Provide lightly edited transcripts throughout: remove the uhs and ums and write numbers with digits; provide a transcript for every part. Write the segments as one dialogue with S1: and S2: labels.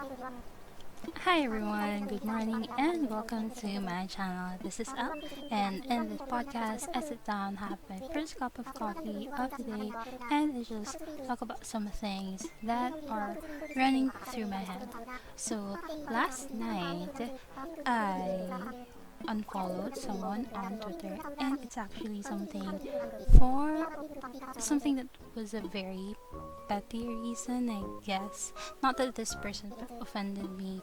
S1: Hi everyone, good morning and welcome to my channel. This is Elle, and in this podcast I sit down, have my first cup of coffee of the day, and I just talk about some things that are running through my head. So last night I unfollowed someone on Twitter, and it's actually for something that was a very petty reason, I guess. Not that this person offended me,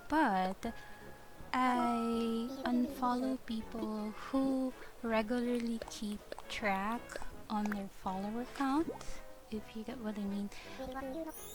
S1: but I unfollow people who regularly keep track on their follower count, if you get what I mean.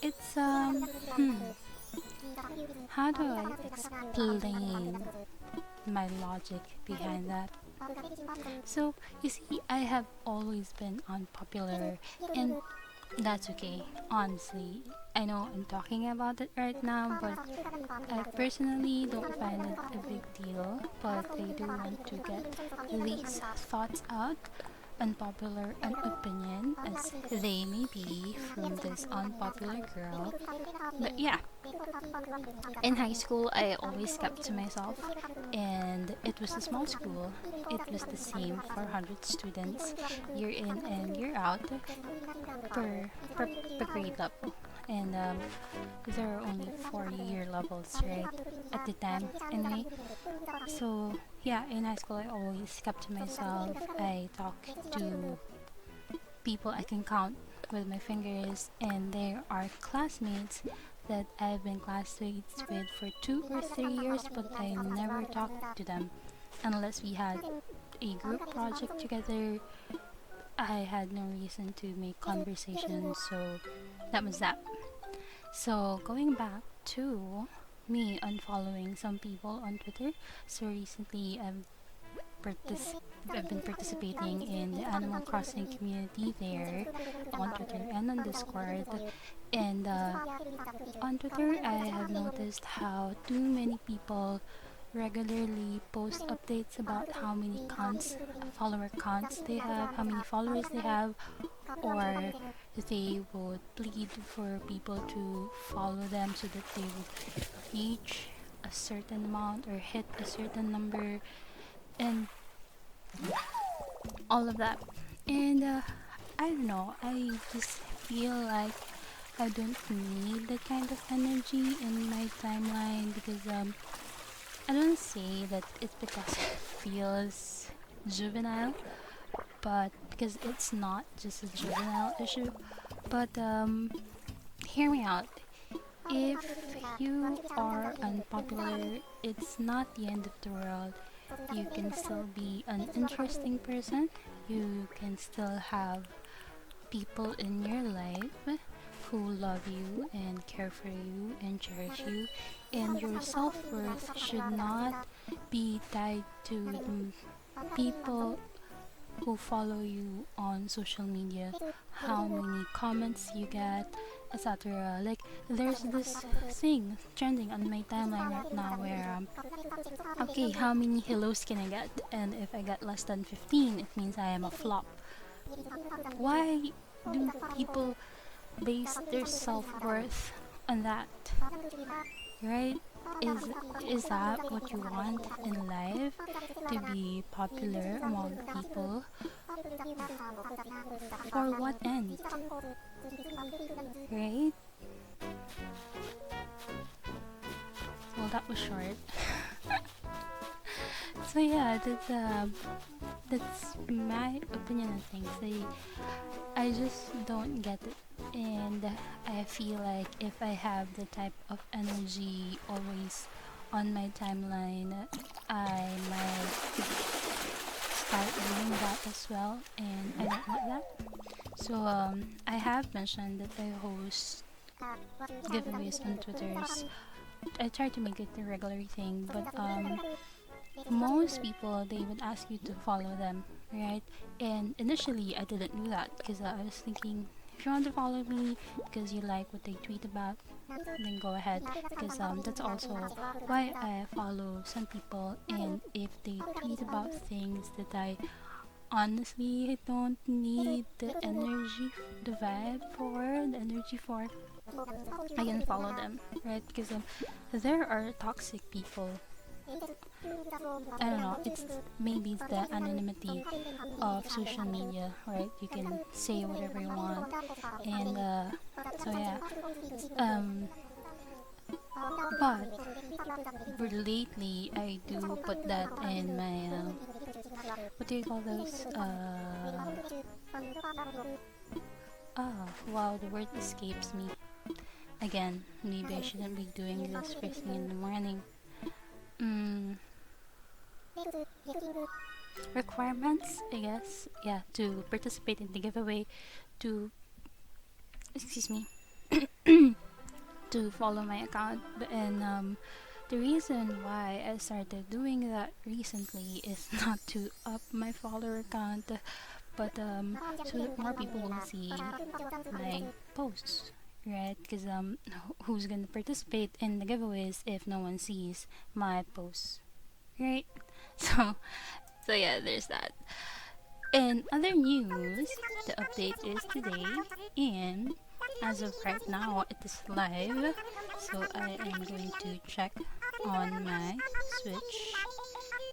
S1: It's, how do I explain my logic behind that? So, you see, I have always been unpopular, and that's okay, honestly. I know I'm talking about it right now, but I personally don't find it a big deal. But I do want to get these thoughts out, unpopular an opinion as they may be from this unpopular girl. But yeah, in high school, I always kept to myself, and it was a small school. It was the same for 100 students, year in and year out, per grade level. And there are only 4 year levels, right? At the time, anyway. So, yeah, in high school, I always kept to myself. I talked to people I can count with my fingers, and there are classmates that I've been classmates with for 2 or 3 years, but I never talked to them unless we had a group project together. I had no reason to make conversation, so that was that. So, going back to me unfollowing some people on Twitter, so recently partic- I've been participating in the Animal Crossing community there on Twitter and on Discord. And on Twitter, I have noticed how too many people regularly post updates about how many follower counts they have, how many followers they have, or they would plead for people to follow them so that they would reach a certain amount or hit a certain number, and all of that. And I don't know, I just feel like I don't need that kind of energy in my timeline because I don't say that it's because it feels juvenile, but because it's not just a juvenile issue. But hear me out. If you are unpopular, it's not the end of the world. You can still be an interesting person. You can still have people in your life who love you and care for you and cherish you. And your self worth should not be tied to the people who follow you on social media, how many comments you get, etc. Like, there's this thing trending on my timeline right now where, okay, how many hellos can I get? And if I get less than 15, it means I am a flop. Why do people base their self worth on that? Right? Is is that what you want in life? To be popular among people? For what end? Right? Well, that was short. So yeah, that's my opinion on things. I just don't get it, and I feel like if I have the type of energy always on my timeline, I might start doing that as well, and I don't want that. So I have mentioned that I host giveaways on Twitter's. I try to make it a regular thing, but most people they would ask you to follow them, right? And initially I didn't do that because I was thinking, if you want to follow me because you like what they tweet about, then go ahead, because that's also why I follow some people. And if they tweet about things that I honestly don't need the energy, the vibe for, the energy for, I unfollow them, right? Because there are toxic people. I don't know. Maybe it's the anonymity of social media, right? You can say whatever you want, and so yeah. Um, but lately, I do put that in my what do you call those? Oh, wow, the word escapes me. Again, maybe I shouldn't be doing this first thing in the morning. Mm, requirements, I guess. Yeah, to participate in the giveaway, to, excuse me, to follow my account. And the reason why I started doing that recently is not to up my follower count, but so that more people will see my posts, right? Because who's gonna participate in the giveaways if no one sees my posts, right? So so yeah, there's that. In other news, the update is today, and as of right now, it is live. So I am going to check on my Switch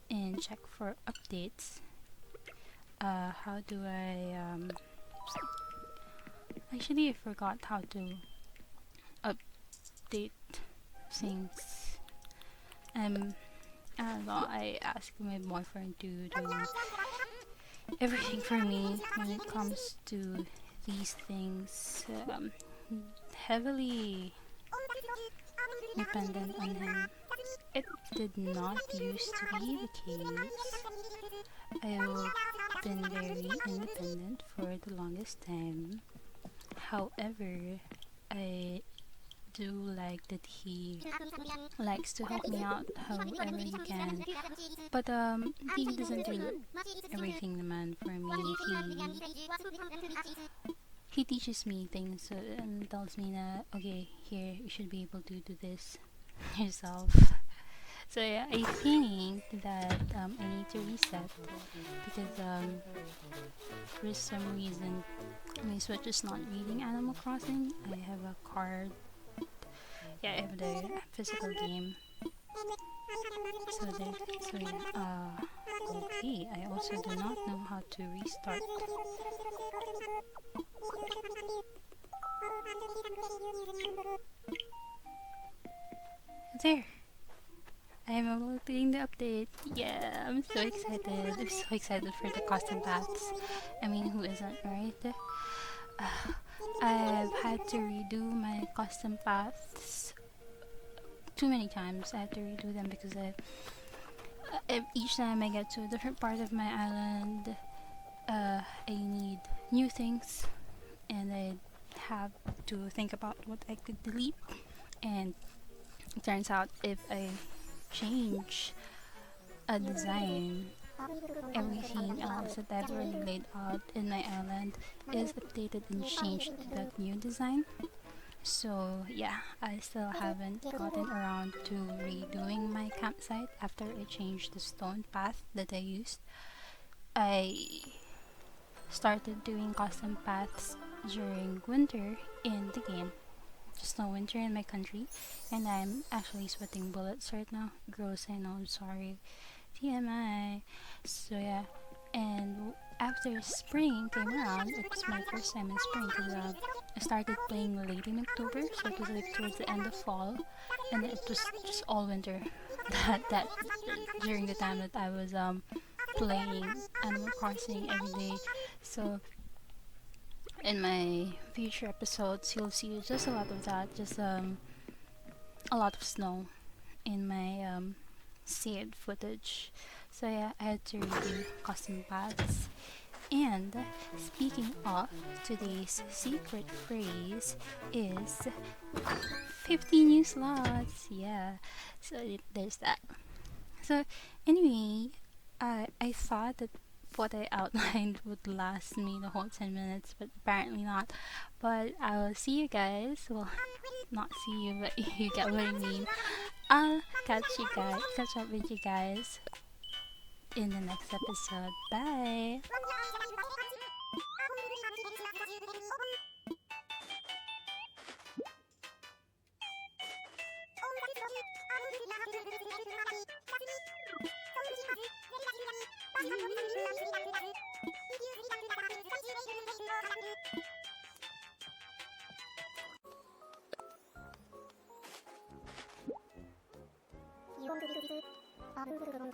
S1: and check for updates. How do I actually I forgot how to update things. I don't know. I asked my boyfriend to do everything for me when it comes to these things. Heavily dependent on him. It did not used to be the case. I've been very independent for the longest time. However, I do like that he likes to help me out however he can. But he doesn't do everything the man for me. He teaches me things and tells me that okay, here you should be able to do this yourself. So yeah, I think that I need to reset because for some reason my Switch is not reading Animal Crossing. I have a card. Yeah, I have the physical game. So there. So yeah. Okay. I also do not know how to restart. There. I am uploading the update. Yeah, I'm so excited. I'm so excited for the custom paths. I mean, who isn't, right? I've had to redo my custom paths too many times. I had to redo them because each time I get to a different part of my island, I need new things, and I have to think about what I could delete. And it turns out if I change a design, everything else that I've already laid out in my island is updated and changed to that new design. So yeah, I still haven't gotten around to redoing my campsite after I changed the stone path that I used. I started doing custom paths during winter in the game. Just no winter in my country, and I'm actually sweating bullets right now. Gross, I know, I'm sorry. TMI. So yeah, and after spring came around, it was my first time in spring because I started playing late in October, so it was like towards the end of fall, and it was just all winter. That during the time that I was playing Animal Crossing every day. So in my future episodes, you'll see just a lot of that, just a lot of snow in my saved footage. So yeah, I had to redo custom paths. And speaking of, today's secret phrase is 50 new slots. Yeah, so there's that. So anyway, I thought that what I outlined would last me the whole 10 minutes, but apparently not. But I will see you guys. Well, not see you, but you get what I mean. I'll catch up with you guys in the next episode. Bye.
S2: Thank you.